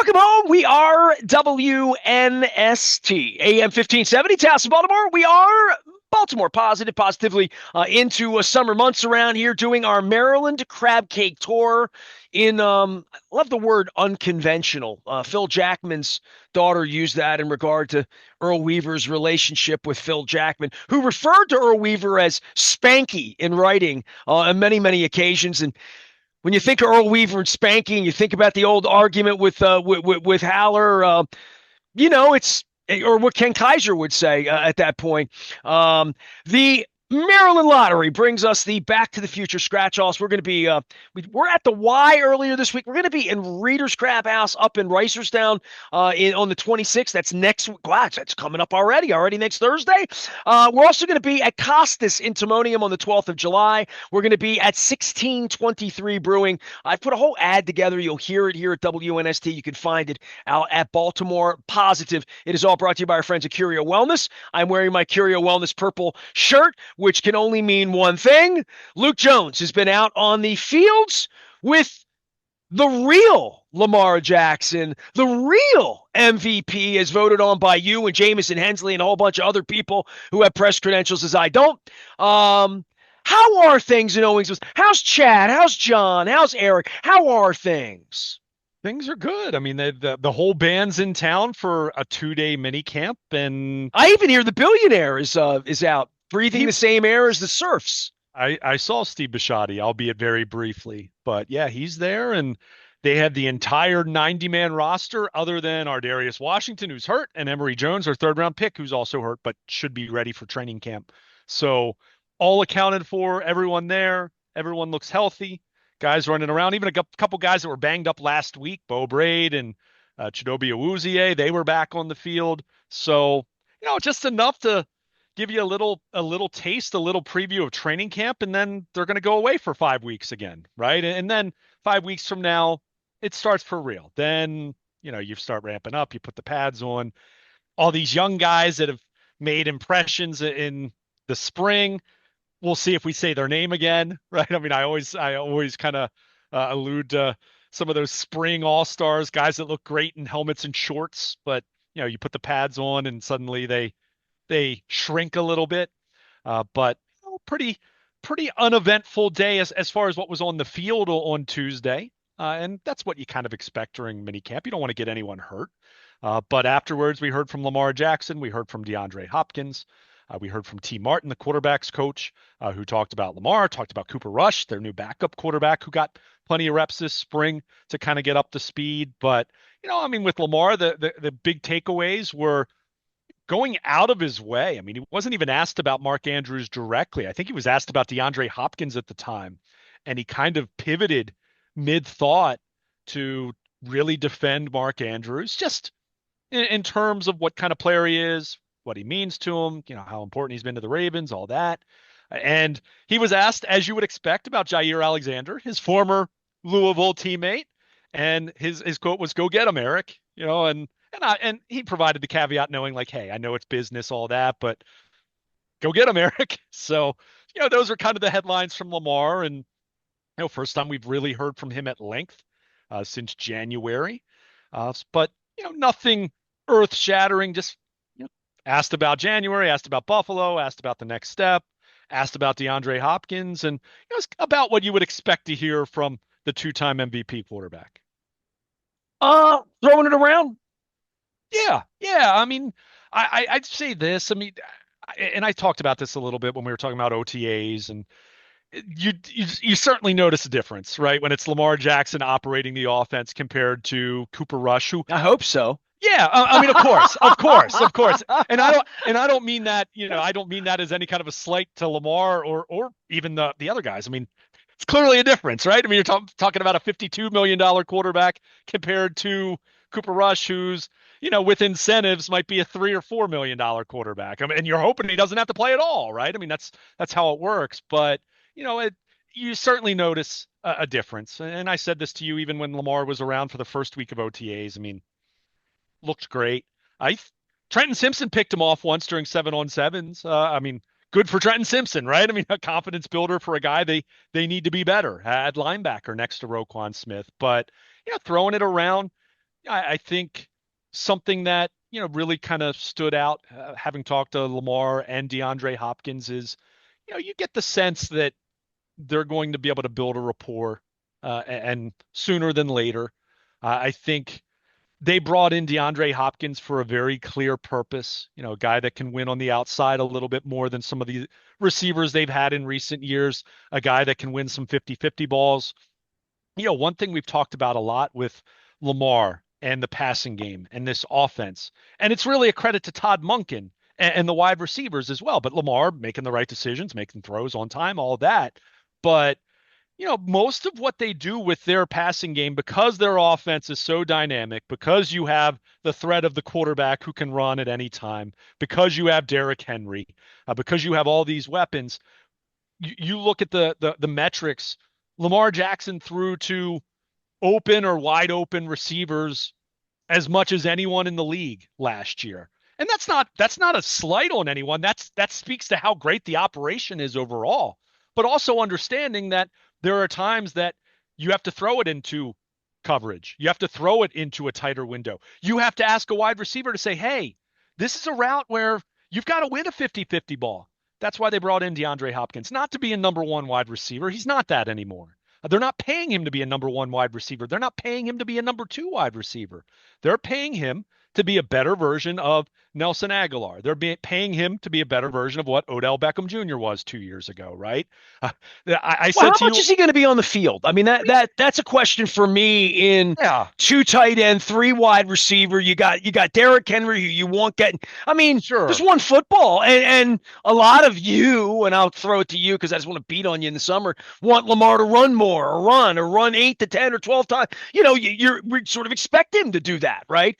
Welcome home. We are WNST, AM 1570, Towson, Baltimore. We are Baltimore positively into summer months around here doing our Maryland Crab Cake Tour in, I love the word unconventional. Phil Jackman's daughter used that in regard to Earl Weaver's relationship with Phil Jackman, who referred to Earl Weaver as Spanky in writing on many occasions. And when you think of Earl Weaver and spanking, you think about the old argument with Haller. It's or what Ken Kaiser would say at that point. The Maryland Lottery brings us the Back to the Future scratch offs. We're going to be we're at the Y earlier this week. We're going to be in Reader's Crab House up in Reisterstown on the 26th. That's next week. Wow, that's coming up already next Thursday. We're also going to be at Costas in Timonium on the 12th of July. We're going to be at 1623 Brewing. I've put a whole ad together. You'll hear it here at WNST. You can find it out at Baltimore Positive. It is all brought to you by our friends at Curio Wellness. I'm wearing my Curio Wellness purple shirt, which can only mean one thing. Luke Jones has been out on the fields with the real Lamar Jackson, the real MVP, as voted on by you and Jamison Hensley and a whole bunch of other people who have press credentials as I don't. How are things in Owings? How's Chad? How's John? How's Eric? How are things? Things are good. I mean, the whole band's in town for a 2-day mini camp, and I even hear the billionaire is out breathing he the same air as the Surfs. I saw Steve Bisciotti, albeit very briefly, but yeah, he's there, and they had the entire 90-man roster, other than Ardarius Washington, who's hurt, and Emory Jones, our third-round pick, who's also hurt, but should be ready for training camp. So all accounted for, everyone there, everyone looks healthy. Guys running around, even a couple guys that were banged up last week, Bo Braid and Chidobe Awuzie, they were back on the field. So, just enough to give you a little taste, a little preview of training camp, and then they're going to go away for 5 weeks again, right? And then 5 weeks from now, it starts for real. Then, you start ramping up, you put the pads on. All these young guys that have made impressions in the spring, we'll see if we say their name again, right? I mean, I always kind of allude to some of those spring all-stars, guys that look great in helmets and shorts, but you put the pads on and suddenly they shrink a little bit. But pretty uneventful day as far as what was on the field on Tuesday, and that's what you kind of expect during minicamp. You don't want to get anyone hurt. But afterwards, we heard from Lamar Jackson, we heard from DeAndre Hopkins. We heard from T. Martin, the quarterback's coach, who talked about Lamar, talked about Cooper Rush, their new backup quarterback, who got plenty of reps this spring to kind of get up to speed. But, with Lamar, the big takeaways were going out of his way. I mean, he wasn't even asked about Mark Andrews directly. I think he was asked about DeAndre Hopkins at the time, and he kind of pivoted mid-thought to really defend Mark Andrews, just in terms of what kind of player he is, what he means to him, how important he's been to the Ravens, all that. And he was asked, as you would expect, about Jair Alexander, his former Louisville teammate, and his quote was, "Go get him, Eric." And he provided the caveat, knowing like, hey, I know it's business, all that, but go get him, Eric. So, those are kind of the headlines from Lamar, and first time we've really heard from him at length since January. But nothing earth-shattering, just asked about January, asked about Buffalo, asked about the next step, asked about DeAndre Hopkins, and it's about what you would expect to hear from the two-time MVP quarterback. Throwing it around. Yeah. I mean, I'd say this. I mean, and I talked about this a little bit when we were talking about OTAs, and you certainly notice a difference, right? When it's Lamar Jackson operating the offense compared to Cooper Rush, who I hope so. Yeah, I mean, of course, and I don't mean that, I don't mean that as any kind of a slight to Lamar or even the other guys. I mean, it's clearly a difference, right? I mean, you're talking about a $52 million quarterback compared to Cooper Rush, who's with incentives might be a $3 or $4 million quarterback. I mean, and you're hoping he doesn't have to play at all, right? I mean, that's how it works. But you certainly notice a difference. And I said this to you even when Lamar was around for the first week of OTAs. I mean, looked great. Trenton Simpson picked him off once during 7-on-7s. I mean, good for Trenton Simpson, right? I mean, a confidence builder for a guy they need to be better at linebacker next to Roquan Smith. But throwing it around, I think something that, really kind of stood out, having talked to Lamar and DeAndre Hopkins is, you get the sense that they're going to be able to build a rapport, and sooner than later. I think they brought in DeAndre Hopkins for a very clear purpose, a guy that can win on the outside a little bit more than some of the receivers they've had in recent years, a guy that can win some 50-50 balls. One thing we've talked about a lot with Lamar and the passing game and this offense, and it's really a credit to Todd Monken and the wide receivers as well, but Lamar making the right decisions, making throws on time, all that. But most of what they do with their passing game, because their offense is so dynamic, because you have the threat of the quarterback who can run at any time, because you have Derrick Henry, because you have all these weapons, you look at the metrics. Lamar Jackson threw to open or wide open receivers as much as anyone in the league last year. And that's not a slight on anyone. That speaks to how great the operation is overall. But also understanding that there are times that you have to throw it into coverage. You have to throw it into a tighter window. You have to ask a wide receiver to say, "Hey, this is a route where you've got to win a 50-50 ball." That's why they brought in DeAndre Hopkins, not to be a number one wide receiver. He's not that anymore. They're not paying him to be a number one wide receiver. They're not paying him to be a number two wide receiver. They're paying him to be a better version of Nelson Aguilar. Paying him to be a better version of what Odell Beckham Jr. was 2 years ago, right? Uh, I Well, said how to much you, is he going to be on the field? I mean, that's a question for me in yeah, two tight end, three wide receiver. You got Derrick Henry who you want getting. I mean, there's sure. one football, and a lot of you, and I'll throw it to you because I just want to beat on you in the summer. Want Lamar to run more, or run 8 to 10 or 12 times. We sort of expect him to do that, right?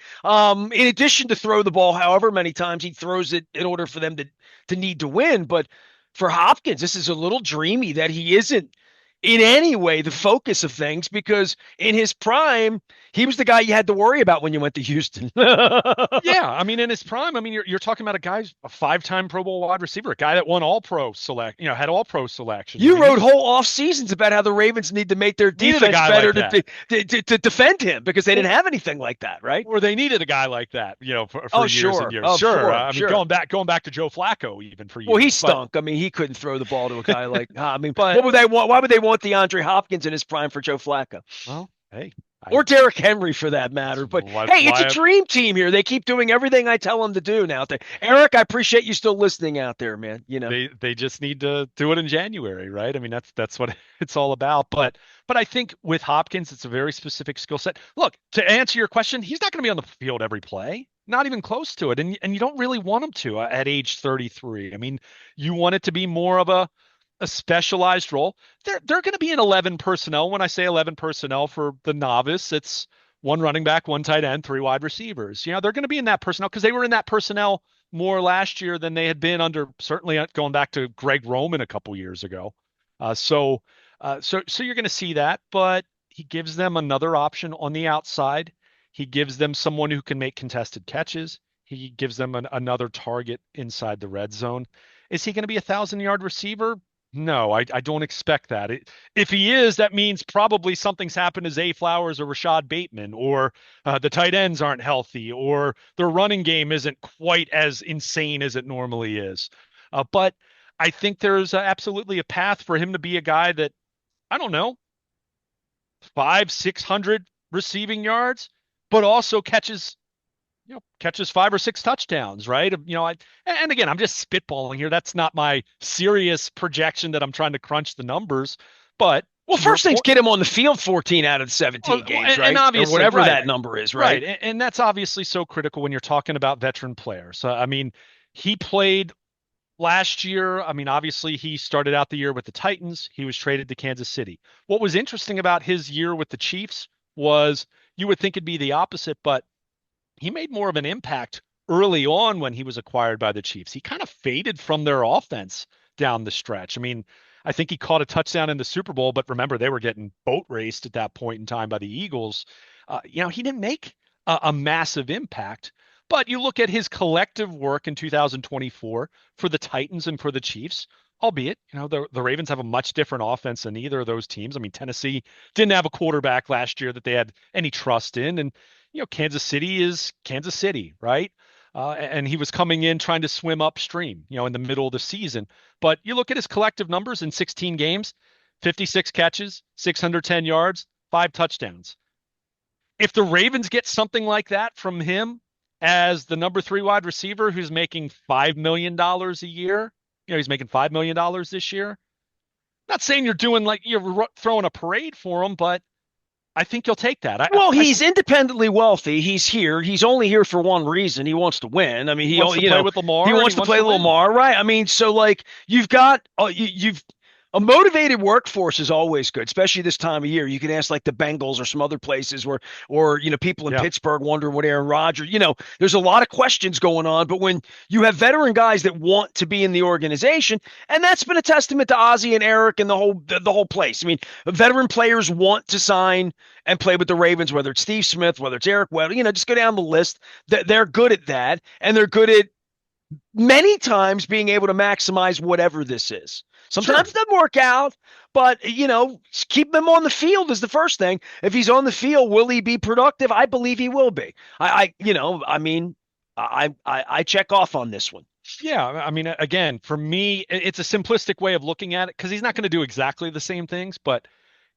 In addition to throw the ball, however many times he throws it in order for them to need to win, but for Hopkins, this is a little dreamy that he isn't in any way the focus of things because in his prime, he was the guy you had to worry about when you went to Houston. Yeah, I mean, in his prime, I mean, you're talking about a guy, a five-time Pro Bowl wide receiver, a guy that won All Pro select, had All Pro selections. I You mean, wrote he's whole off seasons about how the Ravens need to make their needed a defense guy better like to, that. to defend him because they Well, didn't have anything like that, right? or they needed a guy like that, for Oh, years and sure. years. Oh, Sure, sure, I mean, sure. going back to Joe Flacco even for Well, he years, but stunk. I mean, he couldn't throw the ball to a guy like. I mean, but what would they want? Why would they want DeAndre Hopkins in his prime for Joe Flacco? well, hey, I Or Derrick Henry for that that's matter. But why hey, it's a why dream team here. They keep doing everything I tell them to do now. Eric, I appreciate you still listening out there, man. they just need to do it in January, right? I mean, that's what it's all about. But I think with Hopkins, it's a very specific skill set. Look, to answer your question, he's not going to be on the field every play, not even close to it, and you don't really want him to at age 33. I mean, you want it to be more of a specialized role. They're going to be in 11 personnel. When I say 11 personnel for the novice, it's one running back, one tight end, three wide receivers. They're going to be in that personnel because they were in that personnel more last year than they had been under, certainly going back to Greg Roman a couple years ago. So you're going to see that, but he gives them another option on the outside. He gives them someone who can make contested catches. He gives them another target inside the red zone. Is he going to be 1,000-yard receiver? No, I don't expect that. If he is, that means probably something's happened to Zay Flowers or Rashad Bateman, or the tight ends aren't healthy, or their running game isn't quite as insane as it normally is. But I think there's absolutely a path for him to be a guy that, I don't know, 600 receiving yards, but also catches 5 or 6 touchdowns, right? And again, I'm just spitballing here. That's not my serious projection that I'm trying to crunch the numbers. But Well, to your first things point, get him on the field 14 out of the 17 games, and right? Or obviously, whatever right, that number is, right, right? and that's obviously so critical when you're talking about veteran players. I mean, he played last year. I mean, obviously, he started out the year with the Titans. He was traded to Kansas City. What was interesting about his year with the Chiefs was you would think it'd be the opposite, but he made more of an impact early on when he was acquired by the Chiefs. He kind of faded from their offense down the stretch. I mean, I think he caught a touchdown in the Super Bowl, but remember, they were getting boat raced at that point in time by the Eagles. He didn't make a massive impact. But you look at his collective work in 2024 for the Titans and for the Chiefs, albeit, the Ravens have a much different offense than either of those teams. I mean, Tennessee didn't have a quarterback last year that they had any trust in. And Kansas City is Kansas City, right? And he was coming in trying to swim upstream, in the middle of the season. But you look at his collective numbers in 16 games, 56 catches, 610 yards, 5 touchdowns. If the Ravens get something like that from him as the number 3 wide receiver who's making $5 million a year, he's making $5 million this year. Not saying you're doing like you're throwing a parade for him, but I think you'll take that. Well, he's independently wealthy. He's here. He's only here for one reason. He wants to win. I mean, he wants to play with Lamar. He wants to play Lamar, right? I mean, so like you've got you've a motivated workforce is always good, especially this time of year. You can ask like the Bengals or some other places where, or people in Pittsburgh wondering what Aaron Rodgers. There's a lot of questions going on. But when you have veteran guys that want to be in the organization, and that's been a testament to Ozzie and Eric and the whole place. I mean, veteran players want to sign and play with the Ravens, whether it's Steve Smith, whether it's Eric Weddle. Just go down the list. They're good at that, and they're good at many times being able to maximize whatever this is. Sometimes it doesn't work out, but keep him on the field is the first thing. If he's on the field, will he be productive? I believe he will be. I check off on this one. Yeah, I mean, again, for me, it's a simplistic way of looking at it because he's not going to do exactly the same things, but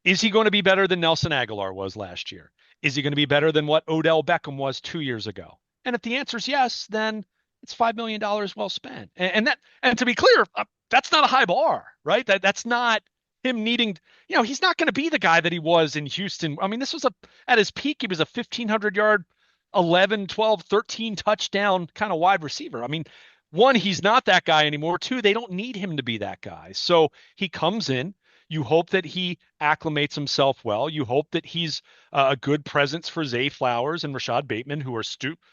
is he going to be better than Nelson Aguilar was last year? Is he going to be better than what Odell Beckham was 2 years ago? And if the answer is yes, then it's $5 million well spent. And to be clear, that's not a high bar, right? That's not him needing, he's not going to be the guy that he was in Houston. I mean, this was at his peak, he was a 1,500 yard, 11, 12, 13 touchdown kind of wide receiver. I mean, one, he's not that guy anymore. Two, they don't need him to be that guy. So he comes in. You hope that he acclimates himself well. You hope that he's a good presence for Zay Flowers and Rashad Bateman, who are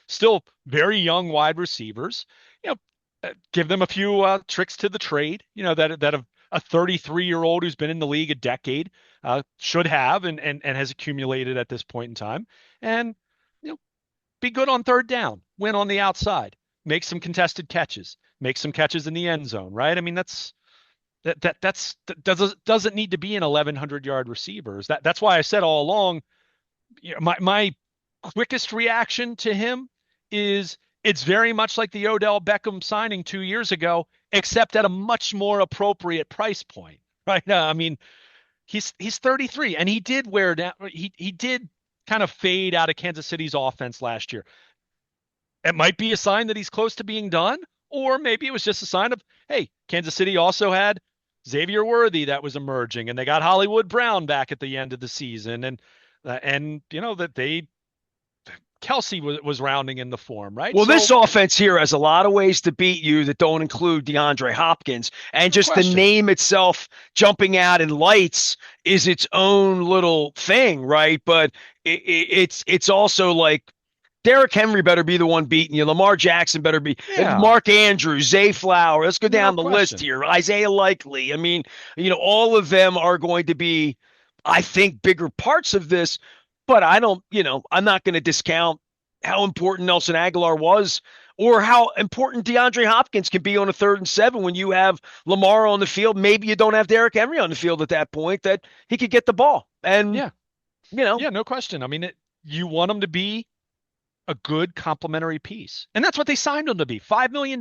still very young wide receivers. Give them a few tricks to the trade. That a 33-year-old who's been in the league a decade should have and has accumulated at this point in time. And be good on third down, win on the outside, make some contested catches, make some catches in the end zone. Right? I mean, that doesn't need to be an 1,100-yard receivers. That's why I said all along, my quickest reaction to him is it's very much like the Odell Beckham signing 2 years ago, except at a much more appropriate price point, right? I mean, he's 33, and he did wear down. He did kind of fade out of Kansas City's offense last year. It might be a sign that he's close to being done, or maybe it was just a sign of, hey, Kansas City also had Xavier Worthy that was emerging, and they got Hollywood Brown back at the end of the season, and that Kelsey was rounding in the form, right? Well, this offense here has a lot of ways to beat you that don't include DeAndre Hopkins, and just the name itself jumping out in lights is its own little thing, right? But it's also like Derrick Henry better be the one beating you. Lamar Jackson better be. Mark Andrews, Zay Flower. Let's go down the list here. Isaiah Likely. I mean, all of them are going to be, I think, bigger parts of this. But I don't, I'm not going to discount how important Nelson Aguilar was or how important DeAndre Hopkins can be on a 3rd and 7 when you have Lamar on the field. Maybe you don't have Derrick Henry on the field at that point, that he could get the ball. And, no question. I mean, you want him to be a good complementary piece. And that's what they signed him to be. $5 million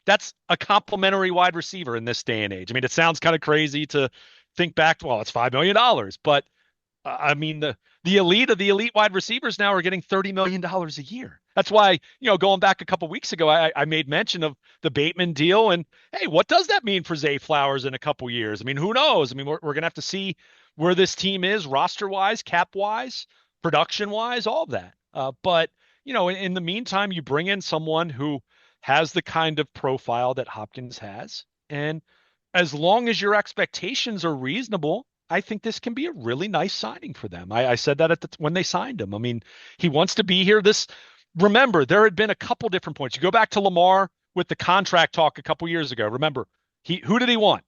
that's a complementary wide receiver in this day and age. I mean, it sounds kind of crazy to think back, well, it's $5 million, but I mean, the elite of the elite wide receivers now are getting $30 million a year. That's why, going back a couple of weeks ago, I made mention of the Bateman deal. And hey, what does that mean for Zay Flowers in a couple of years? I mean, who knows? I mean, we're going to have to see where this team is roster wise, cap wise, production wise, all of that. But, in the meantime, you bring in someone who has the kind of profile that Hopkins has. And as long as your expectations are reasonable, I think this can be a really nice signing for them. I said that when they signed him. I mean, he wants to be here. Remember, there had been a couple different points. You go back to Lamar with the contract talk a couple years ago. Remember, who did he want?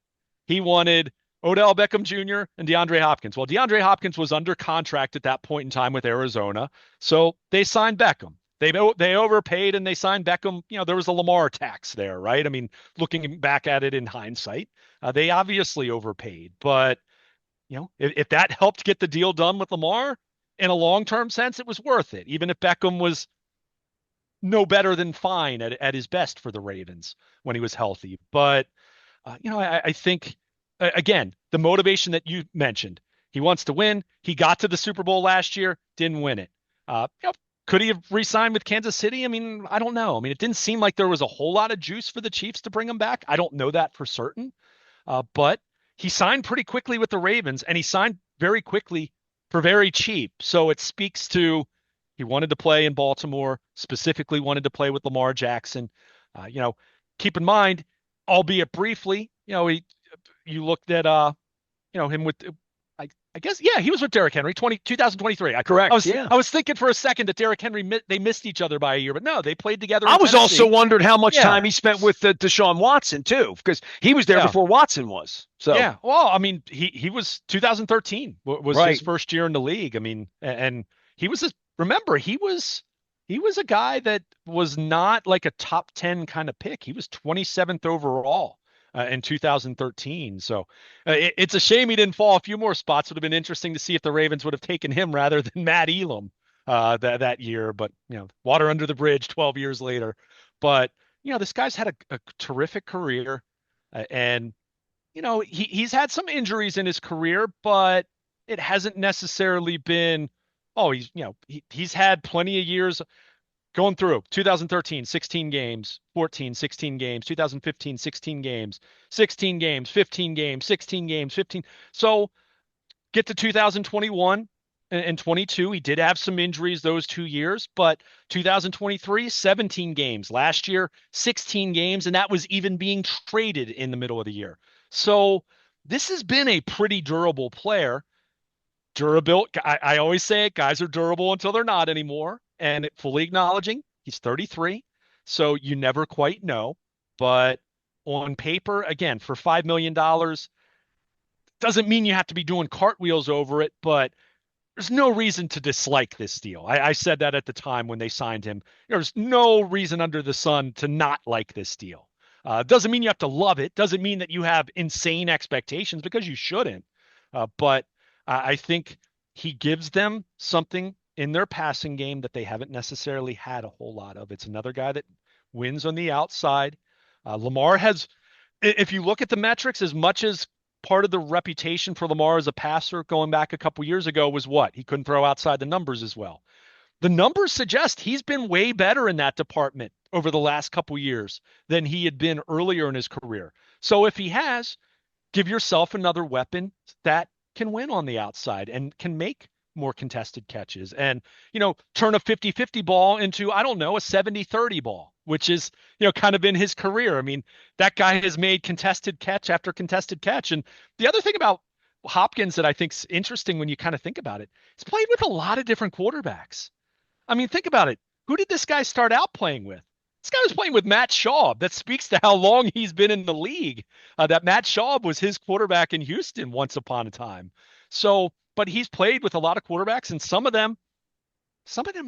He wanted Odell Beckham Jr. and DeAndre Hopkins. Well, DeAndre Hopkins was under contract at that point in time with Arizona, so they signed Beckham. They overpaid and they signed Beckham. There was a Lamar tax there, right? I mean, looking back at it in hindsight, they obviously overpaid, but if that helped get the deal done with Lamar, in a long-term sense, it was worth it, even if Beckham was no better than fine at his best for the Ravens when he was healthy. But I think again, the motivation that you mentioned, he wants to win. He got to the Super Bowl last year, didn't win it. Could he have re-signed with Kansas City? I mean, I don't know. I mean, it didn't seem like there was a whole lot of juice for the Chiefs to bring him back. I don't know that for certain. But he signed pretty quickly with the Ravens, and he signed very quickly for very cheap. So it speaks to he wanted to play in Baltimore, specifically wanted to play with Lamar Jackson. Uh, you know, keep in mind, albeit briefly, you looked at him with I guess yeah, he was with Derrick Henry 2023. I Correct. was Yeah. I was thinking for a second that Derrick Henry they missed each other by a year, but no, they played together I in was also Tennessee. wondering how much Yeah. time he spent with Deshaun Watson too, because he was there Yeah. before Watson was. So Yeah. Well, I mean, he was 2013 was his right. first year in the league. I mean, and he was remember, he was a guy that was not like a top 10 kind of pick. He was 27th overall in 2013. So it's a shame he didn't fall a few more spots. Would have been interesting to see if the Ravens would have taken him rather than Matt Elam that year. But water under the bridge 12 years later. But this guy's had a terrific career, and he's had some injuries in his career, but it hasn't necessarily been. Oh, he's had plenty of years going through 2013, 16 games, 14, 16 games, 2015, 16 games, 16 games, 15 games, 16 games, 15. So get to 2021 and 22. He did have some injuries those 2 years, but 2023, 17 games. Last year, 16 games, and that was even being traded in the middle of the year. So this has been a pretty durable player. Durable. I always say it, guys are durable until they're not anymore. And fully acknowledging he's 33. So you never quite know. But on paper, again, for $5 million, doesn't mean you have to be doing cartwheels over it, but there's no reason to dislike this deal. I said that at the time when they signed him. There's no reason under the sun to not like this deal. Doesn't mean you have to love it. Doesn't mean that you have insane expectations, because you shouldn't. But I think he gives them something in their passing game that they haven't necessarily had a whole lot of. It's another guy that wins on the outside. Lamar has, if you look at the metrics, as much as part of the reputation for Lamar as a passer going back a couple years ago was what? He couldn't throw outside the numbers as well. The numbers suggest he's been way better in that department over the last couple years than he had been earlier in his career. So if he has, give yourself another weapon that can win on the outside and can make more contested catches and, turn a 50-50 ball into, I don't know, a 70-30 ball, which is, kind of in his career. I mean, that guy has made contested catch after contested catch. And the other thing about Hopkins that I think's interesting when you kind of think about it, he's played with a lot of different quarterbacks. I mean, think about it. Who did this guy start out playing with? This guy was playing with Matt Schaub. That speaks to how long he's been in the league. That Matt Schaub was his quarterback in Houston once upon a time. So, but he's played with a lot of quarterbacks, and some of them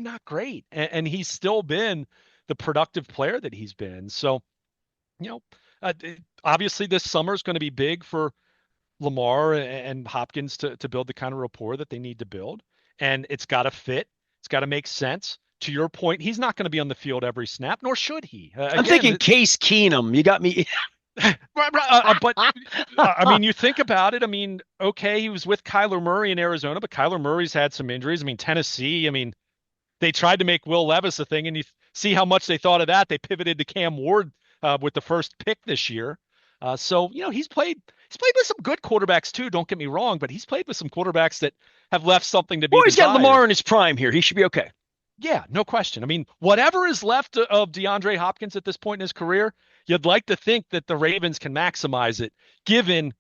not great. And he's still been the productive player that he's been. So, you know, uh, obviously this summer is going to be big for Lamar and Hopkins to build the kind of rapport that they need to build. And it's got to fit. It's got to make sense. To your point, he's not going to be on the field every snap, nor should he. I'm thinking Case Keenum. You got me. But I mean, you think about it. I mean, okay, he was with Kyler Murray in Arizona, but Kyler Murray's had some injuries. I mean, Tennessee. I mean, they tried to make Will Levis a thing, and you see how much they thought of that. They pivoted to Cam Ward with the first pick this year. So he's played with some good quarterbacks too. Don't get me wrong, but he's played with some quarterbacks that have left something to be Well, he's got desired. Lamar in his prime here. He should be okay. Yeah, no question. I mean, whatever is left of DeAndre Hopkins at this point in his career, you'd like to think that the Ravens can maximize it, given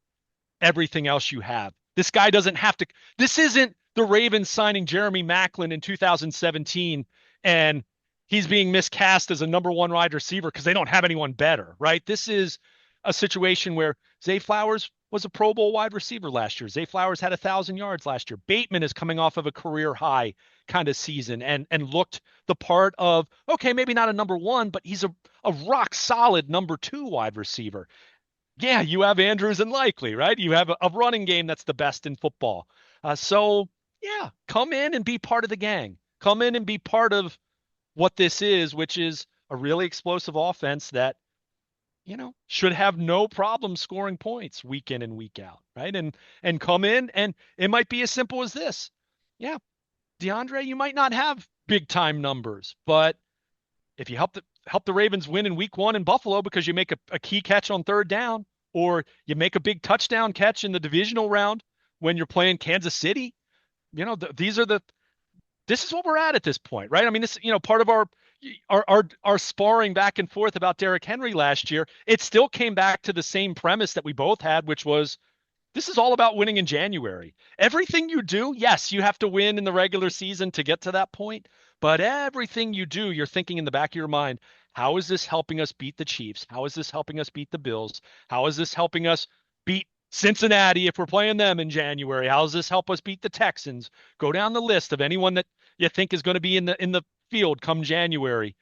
everything else you have. This guy doesn't have to. This isn't the Ravens signing Jeremy Maclin in 2017 and he's being miscast as a number one wide receiver because they don't have anyone better, right? This is a situation where Zay Flowers was a Pro Bowl wide receiver last year. Zay Flowers had 1,000 yards last year. Bateman is coming off of a career high kind of season and looked the part of, okay, maybe not a number one, but he's a rock solid number two wide receiver. Yeah, you have Andrews and Likely, right? You have a running game that's the best in football. So Yeah, come in and be part of the gang. Come in and be part of what this is, which is a really explosive offense that, should have no problem scoring points week in and week out, right? And come in and it might be as simple as this. Yeah, DeAndre, you might not have big time numbers, but if you help the Ravens win in week 1 in Buffalo because you make a key catch on third down, or you make a big touchdown catch in the divisional round when you're playing Kansas City, these are the this is what we're at this point, right? I mean, this, part of our sparring back and forth about Derrick Henry last year, it still came back to the same premise that we both had, which was this is all about winning in January. Everything you do, yes, you have to win in the regular season to get to that point, but everything you do, you're thinking in the back of your mind, how is this helping us beat the Chiefs? How is this helping us beat the Bills? How is this helping us beat Cincinnati if we're playing them in January? How does this help us beat the Texans? Go down the list of anyone that you think is going to be in the field come January.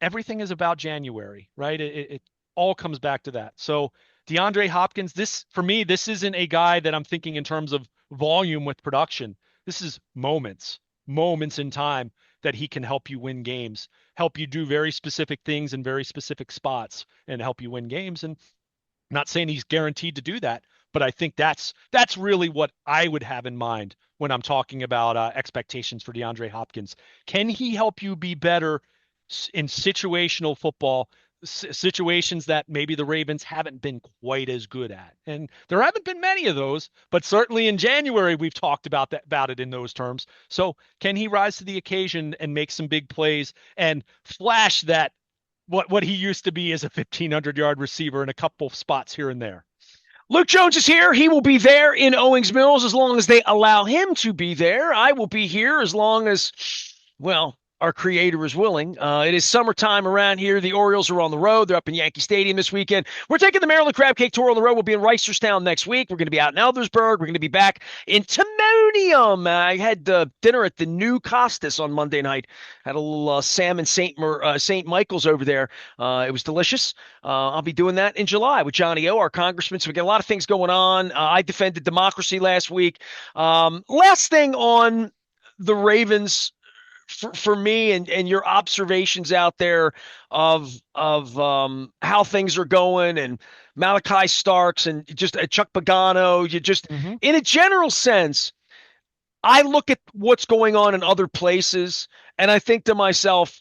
Everything is about January, right? It all comes back to that. So DeAndre Hopkins, this for me, this isn't a guy that I'm thinking in terms of volume with production. This is moments in time that he can help you win games, help you do very specific things in very specific spots, and help you win games. And not saying he's guaranteed to do that, but I think that's really what I would have in mind when I'm talking about expectations for DeAndre Hopkins. Can he help you be better in situational football, situations that maybe the Ravens haven't been quite as good at? And there haven't been many of those, but certainly in January we've talked about it in those terms. So can he rise to the occasion and make some big plays and flash that what he used to be as a 1,500-yard receiver in a couple of spots here and there? Luke Jones is here. He will be there in Owings Mills as long as they allow him to be there. I will be here as long as, well, our creator is willing. It is summertime around here. The Orioles are on the road. They're up in Yankee Stadium this weekend. We're taking the Maryland Crab Cake Tour on the road. We'll be in Reisterstown next week. We're going to be out in Eldersburg. We're going to be back in Timonium. I had dinner at the new Costas on Monday night. Had a little salmon St. Michael's over there. It was delicious. I'll be doing that in July with Johnny O, our congressman. So we got a lot of things going on. I defended democracy last week. Last thing on the Ravens for me and your observations out there of how things are going and Malachi Starks and just Chuck Pagano, you just Mm-hmm. in a general sense, I look at what's going on in other places and I think to myself,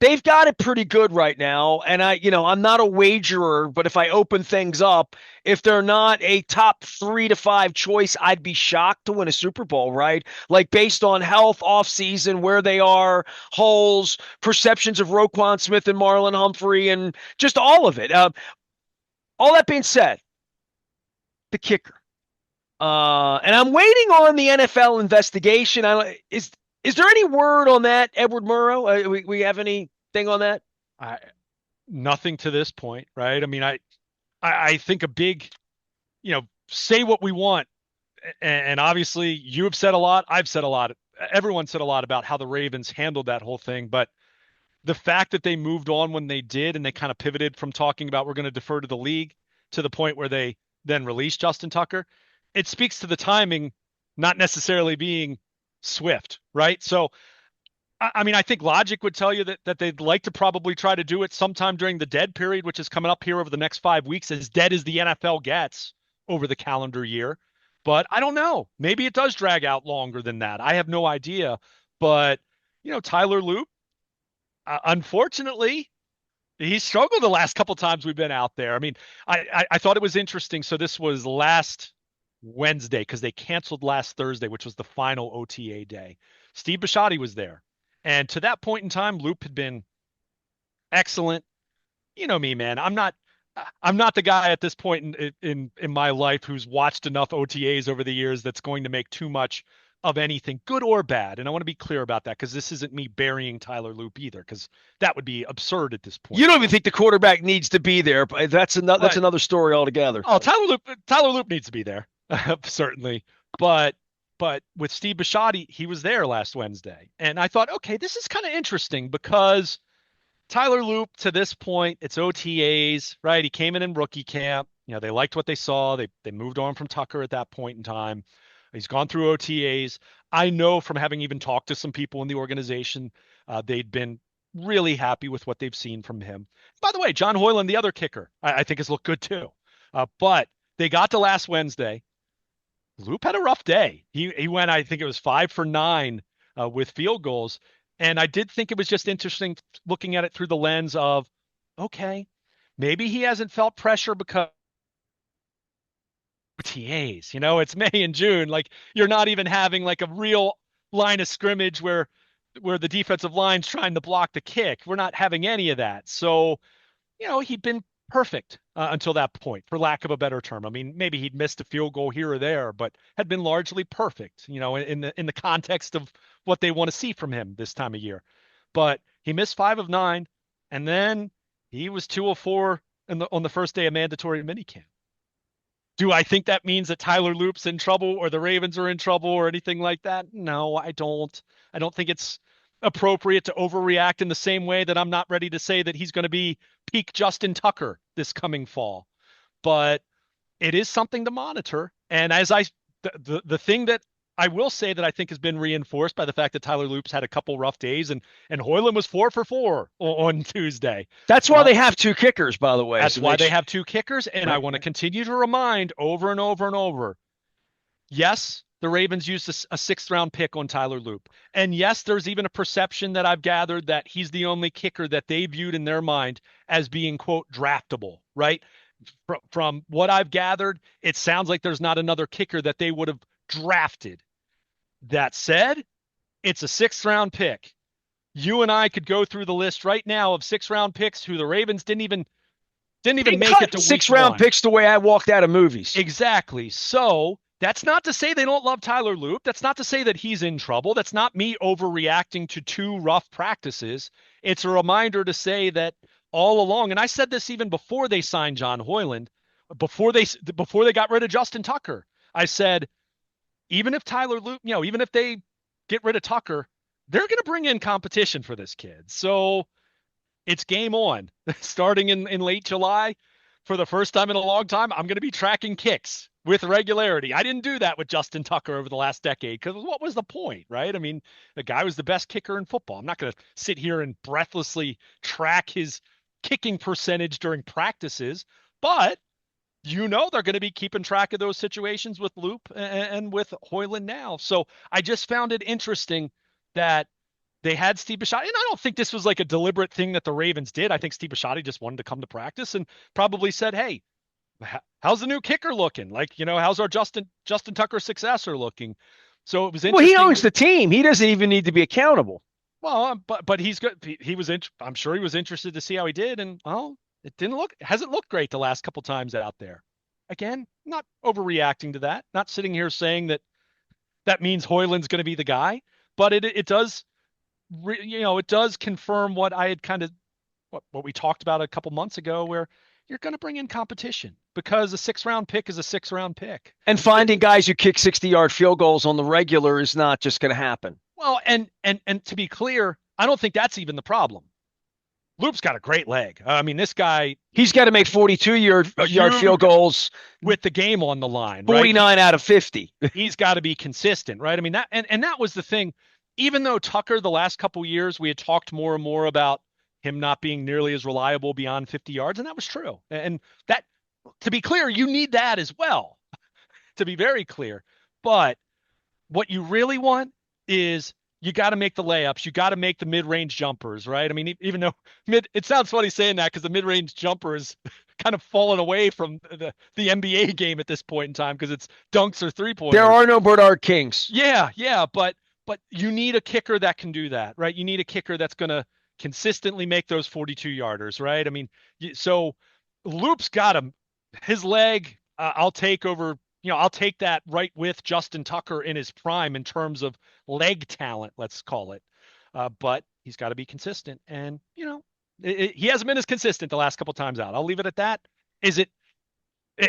they've got it pretty good right now. And I'm not a wagerer, but if I open things up, if they're not a top 3 to 5 choice, I'd be shocked to win a Super Bowl, right? Like based on health, offseason, where they are, holes, perceptions of Roquan Smith and Marlon Humphrey, and just all of it. All that being said, the kicker. And I'm waiting on the NFL investigation. Is there any word on that, Edward Murrow? We have anything on that? I Nothing to this point, right? I mean, I think a big, say what we want, and obviously you have said a lot, I've said a lot, everyone said a lot about how the Ravens handled that whole thing, but the fact that they moved on when they did and they kind of pivoted from talking about we're going to defer to the league to the point where they then released Justin Tucker, it speaks to the timing not necessarily being swift, right? So I mean, I think logic would tell you that they'd like to probably try to do it sometime during the dead period, which is coming up here over the next 5 weeks, as dead as the NFL gets over the calendar year. But I don't know. Maybe it does drag out longer than that. I have no idea. But, Tyler Loop, unfortunately, he struggled the last couple times we've been out there. I mean, I thought it was interesting. So this was last Wednesday because they canceled last Thursday, which was the final OTA day. Steve Bisciotti was there. And to that point in time, Loop had been excellent. You know me, man. I'm not the guy at this point in my life who's watched enough OTAs over the years that's going to make too much of anything, good or bad. And I want to be clear about that because this isn't me burying Tyler Loop either, because that would be absurd at this point. You don't even think the quarterback needs to be there, but that's another story altogether. Oh, Tyler Loop needs to be there, certainly. But with Steve Bisciotti, he was there last Wednesday. And I thought, okay, this is kind of interesting because Tyler Loop, to this point, it's OTAs, right? He came in rookie camp. They liked what they saw. They moved on from Tucker at that point in time. He's gone through OTAs. I know from having even talked to some people in the organization, they'd been really happy with what they've seen from him. By the way, John Hoyland, the other kicker, I think has looked good too. But they got to last Wednesday. Loop had a rough day. He went, I think it was 5 for 9 with field goals. And I did think it was just interesting looking at it through the lens of, okay, maybe he hasn't felt pressure because OTAs, it's May and June. Like you're not even having like a real line of scrimmage where the defensive line's trying to block the kick. We're not having any of that. So he'd been perfect until that point, for lack of a better term. I mean, maybe he'd missed a field goal here or there, but had been largely perfect, in the context of what they want to see from him this time of year. But he missed 5 of 9, and then he was 2 of 4 on the first day of mandatory minicamp. Do I think that means that Tyler Loop's in trouble or the Ravens are in trouble or anything like that? No, I don't. I don't think it's appropriate to overreact in the same way that I'm not ready to say that he's going to be peak Justin Tucker this coming fall. But it is something to monitor. And the thing that I will say that I think has been reinforced by the fact that Tyler Loop's had a couple rough days and Hoyland was 4 for 4 on Tuesday. That's why they have two kickers, by the way. That's why they have two kickers. And I want to continue to remind over and over and over. Yes, the Ravens used a 6th-round pick on Tyler Loop. And yes, there's even a perception that I've gathered that he's the only kicker that they viewed in their mind as being, quote, draftable, right? From what I've gathered, it sounds like there's not another kicker that they would have drafted. That said, it's a 6th-round pick. You and I could go through the list right now of 6th-round picks who the Ravens didn't even make it to 6th-round picks the way I walked out of movies. Exactly. So that's not to say they don't love Tyler Loop. That's not to say that he's in trouble. That's not me overreacting to 2 rough practices. It's a reminder to say that all along, and I said this even before they signed John Hoyland, before they got rid of Justin Tucker, I said, even if Tyler Loop, even if they get rid of Tucker, they're going to bring in competition for this kid. So it's game on. Starting in late July, for the first time in a long time, I'm going to be tracking kicks with regularity. I didn't do that with Justin Tucker over the last decade because what was the point, right? I mean, the guy was the best kicker in football. I'm not going to sit here and breathlessly track his kicking percentage during practices, but they're going to be keeping track of those situations with Loop and with Hoyland now. So I just found it interesting that they had Steve Bisciotti, and I don't think this was like a deliberate thing that the Ravens did. I think Steve Bisciotti just wanted to come to practice and probably said, hey, how's the new kicker looking? Like, how's our Justin Tucker successor looking? So it was interesting. Well, he owns the team. He doesn't even need to be accountable. Well, but he's good. I'm sure he was interested to see how he did. And hasn't looked great the last couple times out there. Again, not overreacting to that, not sitting here saying that means Hoyland's going to be the guy, but it does, it does confirm what I had kind of, what we talked about a couple months ago, where you're going to bring in competition because a 6th-round pick is a 6th-round pick. And finding guys who kick 60-yard field goals on the regular is not just going to happen. Well, and to be clear, I don't think that's even the problem. Loop's got a great leg. I mean, this guy, he's got to make 42-yard field goals with the game on the line. 49 right? out of 50. He's got to be consistent, right? I mean, that was the thing. Even though Tucker, the last couple years, we had talked more and more about him not being nearly as reliable beyond 50 yards, and that was true. And that, to be clear, you need that as well, to be very clear. But what you really want is you got to make the layups. You got to make the mid-range jumpers, right? I mean, even though it sounds funny saying that because the mid-range jumper is kind of fallen away from the NBA game at this point in time because it's dunks or three-pointers. There are no Bernard Kings. Yeah, but you need a kicker that can do that, right? You need a kicker that's going to consistently make those 42-yarders, right? I mean, so Loop's got his leg. I'll take over. I'll take that right with Justin Tucker in his prime in terms of leg talent, let's call it. But he's got to be consistent. And, he hasn't been as consistent the last couple times out. I'll leave it at that.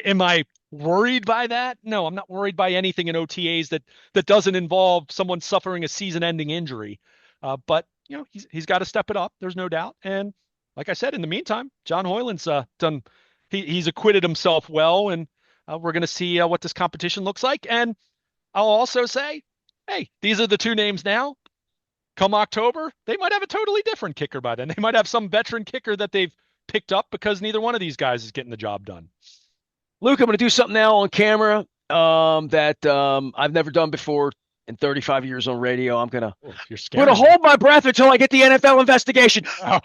Am I worried by that? No, I'm not worried by anything in OTAs that doesn't involve someone suffering a season-ending injury. But, he's got to step it up. There's no doubt. And like I said, in the meantime, John Hoyland's done. He's acquitted himself well, and we're going to see what this competition looks like. And I'll also say Hey, these are the two names now. Come October, they might have a totally different kicker by then. They might have some veteran kicker that they've picked up because neither one of these guys is getting the job done. Luke, I'm going to do something now on camera that I've never done before in 35 years on radio. I'm going to Oh, you're I'm going scaring to me. hold my breath until I get the NFL investigation. Oh,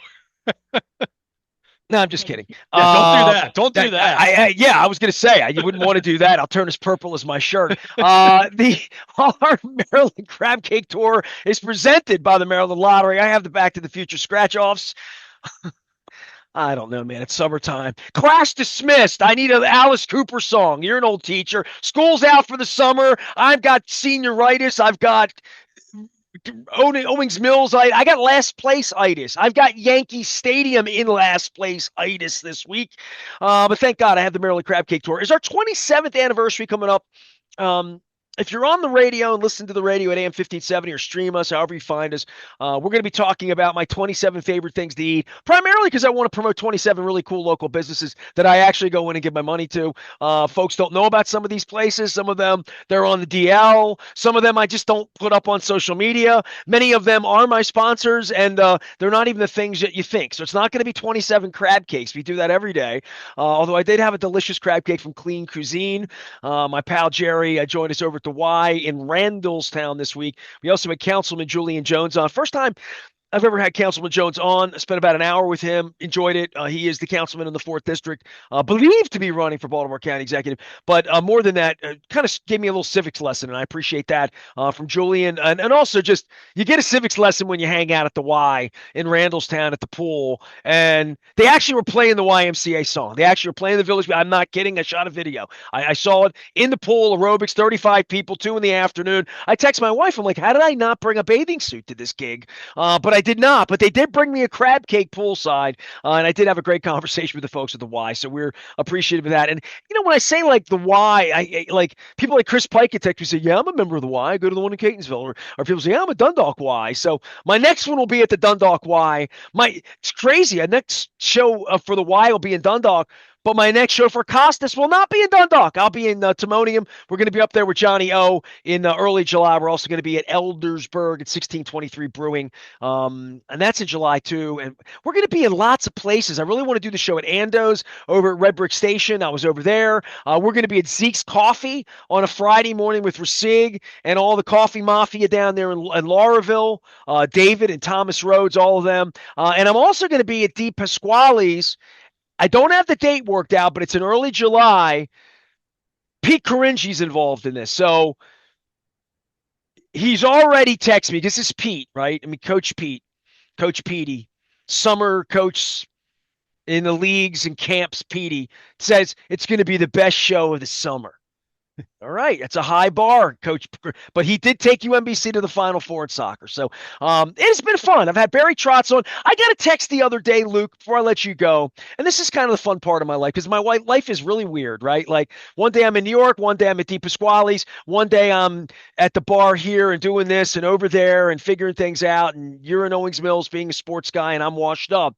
No, I'm just kidding. yeah, don't do that. Don't do that. Yeah, I was going to say you wouldn't want to do that. I'll turn as purple as my shirt. The our Maryland Crab Cake Tour is presented by the Maryland Lottery. I have the Back to the Future scratch offs. I don't know, man. It's summertime. Class dismissed. I need an Alice Cooper song. You're an old teacher. School's out for the summer. I've got senioritis. I've got Owings Mills. I got last place itis. I've got Yankee Stadium in last place itis this week. But thank God I have the Maryland Crab Cake Tour. Is our 27th anniversary coming up? Um, if you're on the radio and listen to the radio at AM 1570 or stream us, however you find us, we're going to be talking about my 27 favorite things to eat, primarily because I want to promote 27 really cool local businesses that I actually go in and give my money to. Folks don't know about some of these places. Some of them, they're on the DL. Some of them I just don't put up on social media. Many of them are my sponsors, and they're not even the things that you think. So it's not going to be 27 crab cakes. We do that every day. Although I did have a delicious crab cake from Clean Cuisine. My pal Jerry joined us over at the Y in Randallstown this week. We also had Councilman Julian Jones on. First time I've ever had Councilman Jones on. I spent about an hour with him. Enjoyed it. He is the councilman in the 4th District, believed to be running for Baltimore County Executive. But more than that, kind of gave me a little civics lesson, and I appreciate that from Julian. And also just you get a civics lesson when you hang out at the Y in Randallstown at the pool. And they actually were playing the YMCA song. They actually were playing the Village. I'm not kidding. I shot a video. I saw it in the pool, aerobics, 35 people, 2 in the afternoon. I text my wife. I'm like, how did I not bring a bathing suit to this gig? But I did not. But they did bring me a crab cake poolside, and I did have a great conversation with the folks at the Y. So we're appreciative of that. And when I say like the Y, I like people like Chris Pike at text me say, "Yeah, I'm a member of the Y. I go to the one in Catonsville," or people say, "Yeah, I'm a Dundalk Y." So my next one will be at the Dundalk Y. It's crazy. Our next show for the Y will be in Dundalk. But my next show for Costas will not be in Dundalk. I'll be in Timonium. We're going to be up there with Johnny O in early July. We're also going to be at Eldersburg at 1623 Brewing. And that's in July too. And we're going to be in lots of places. I really want to do the show at Ando's over at Red Brick Station. I was over there. We're going to be at Zeke's Coffee on a Friday morning with Rasig and all the coffee mafia down there in Lauraville, David and Thomas Rhodes, all of them. And I'm also going to be at D. Pasquale's. I don't have the date worked out, but it's in early July. Pete Caringi's involved in this. So he's already texted me. This is Pete, right? I mean, Coach Pete, Coach Petey, summer coach in the leagues and camps, Petey, says it's going to be the best show of the summer. All right, it's a high bar, Coach, but he did take UMBC to the Final Four in soccer. So it's been fun. I've had Barry Trotz on. I got a text the other day, Luke, before I let you go, and this is kind of the fun part of my life because my life is really weird, right? Like one day I'm in New York, one day I'm at Di Pasquale's, one day I'm at the bar here and doing this and over there and figuring things out, and you're in Owings Mills being a sports guy, and I'm washed up.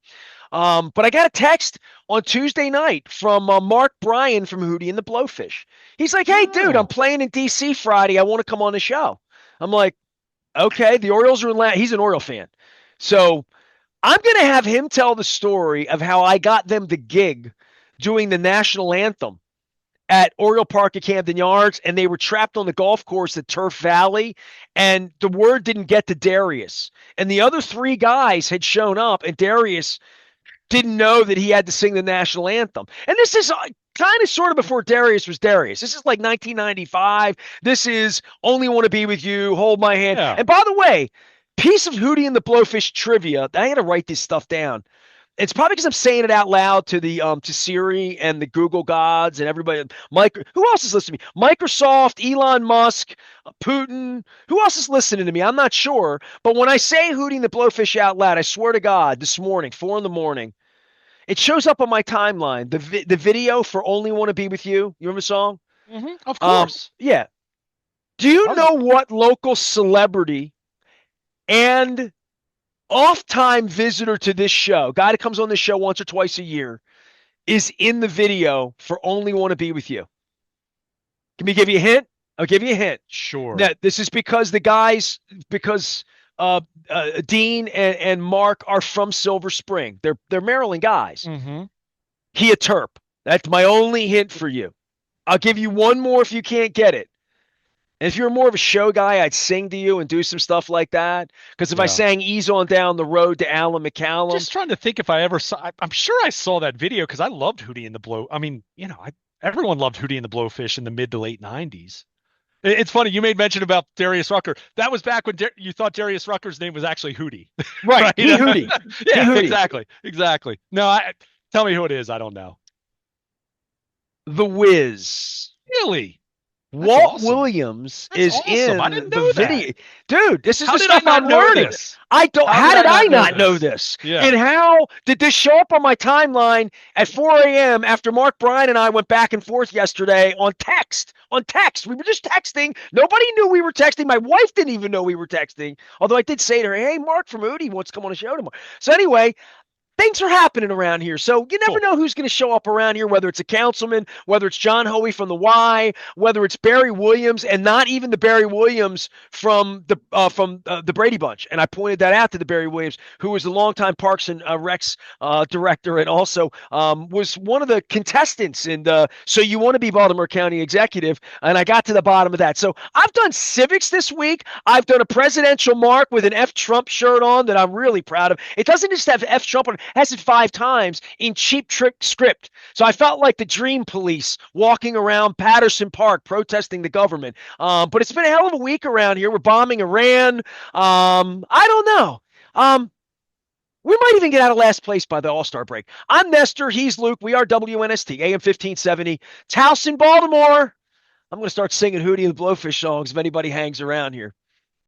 But I got a text on Tuesday night from Mark Bryan from Hootie and the Blowfish. He's like, "Hey, dude, I'm Oh, playing in DC Friday. I want to come on the show." I'm like, "Okay." The Orioles are in. He's an Oriole fan, so I'm gonna have him tell the story of how I got them the gig doing the national anthem at Oriole Park at Camden Yards, and they were trapped on the golf course at Turf Valley, and the word didn't get to Darius, and the other 3 guys had shown up, and Darius didn't know that he had to sing the national anthem. And this is kind of sort of before Darius was Darius. This is like 1995. This is Only Want to Be With You, Hold My Hand. yeah. And by the way, piece of Hootie and the Blowfish trivia. I had to write this stuff down. It's probably because I'm saying it out loud to the to Siri and the Google gods and everybody. Who else is listening to me? Microsoft, Elon Musk, Putin. Who else is listening to me? I'm not sure. But when I say Hootie and the Blowfish out loud, I swear to God, this morning, 4 in the morning, it shows up on my timeline. The video for "Only Want to Be With You." You remember the song? Of course. Yeah. Do you Probably. know what local celebrity and off-time visitor to this show, guy that comes on this show once or twice a year, is in the video for "Only Want to Be With You"? Can we give you a hint? I'll give you a hint. Sure. That this is because the guys, because Dean and Mark are from Silver Spring. They're Maryland guys. Mm-hmm. He a Terp. That's my only hint for you. I'll give you one more if you can't get it. And if you're more of a show guy, I'd sing to you and do some stuff like that. Because if I Yeah. sang "Ease on Down the Road" to Alan McCallum, Just trying to think if I ever saw. I'm sure I saw that video because I loved Hootie and the Blow. I mean, everyone loved Hootie and the Blowfish in the mid to late '90s. It's funny you made mention about Darius Rucker. That was back when you thought Darius Rucker's name was actually Hootie, right? right? He Hootie. He Yeah, Hootie. exactly, exactly. No, tell me who it is. I don't know. The Wiz. Really? That's Walt awesome. Williams That's is awesome. I in didn't the know that. video. Dude, this is How the did I stuff not I'm know learning. this? I don't, How how did did I I not know not know this? this? Yeah. And how did this show up on my timeline at 4 a.m. after Mark Bryan and I went back and forth yesterday on text? On text. We were just texting. Nobody knew we were texting. My wife didn't even know we were texting. Although I did say to her, hey, Mark from Udi wants to come on a show tomorrow. So anyway, things are happening around here. So you never Cool. know who's going to show up around here, whether it's a councilman, whether it's John Hoey from the Y, whether it's Barry Williams, and not even the Barry Williams from the Brady Bunch. And I pointed that out to the Barry Williams, who was the longtime Parks and Recs director, and also was one of the contestants in the So You Want to Be Baltimore County Executive. And I got to the bottom of that. So I've done civics this week. I've done a presidential mark with an F Trump shirt on that I'm really proud of. It doesn't just have F Trump on it, has it 5 times in Cheap Trick script. So I felt like the Dream Police walking around Patterson Park protesting the government. But it's been a hell of a week around here. We're bombing Iran. I don't know. We might even get out of last place by the All-Star break. I'm Nestor. He's Luke. We are WNST, AM 1570. It's House in Baltimore. I'm going to start singing Hootie and the Blowfish songs if anybody hangs around here.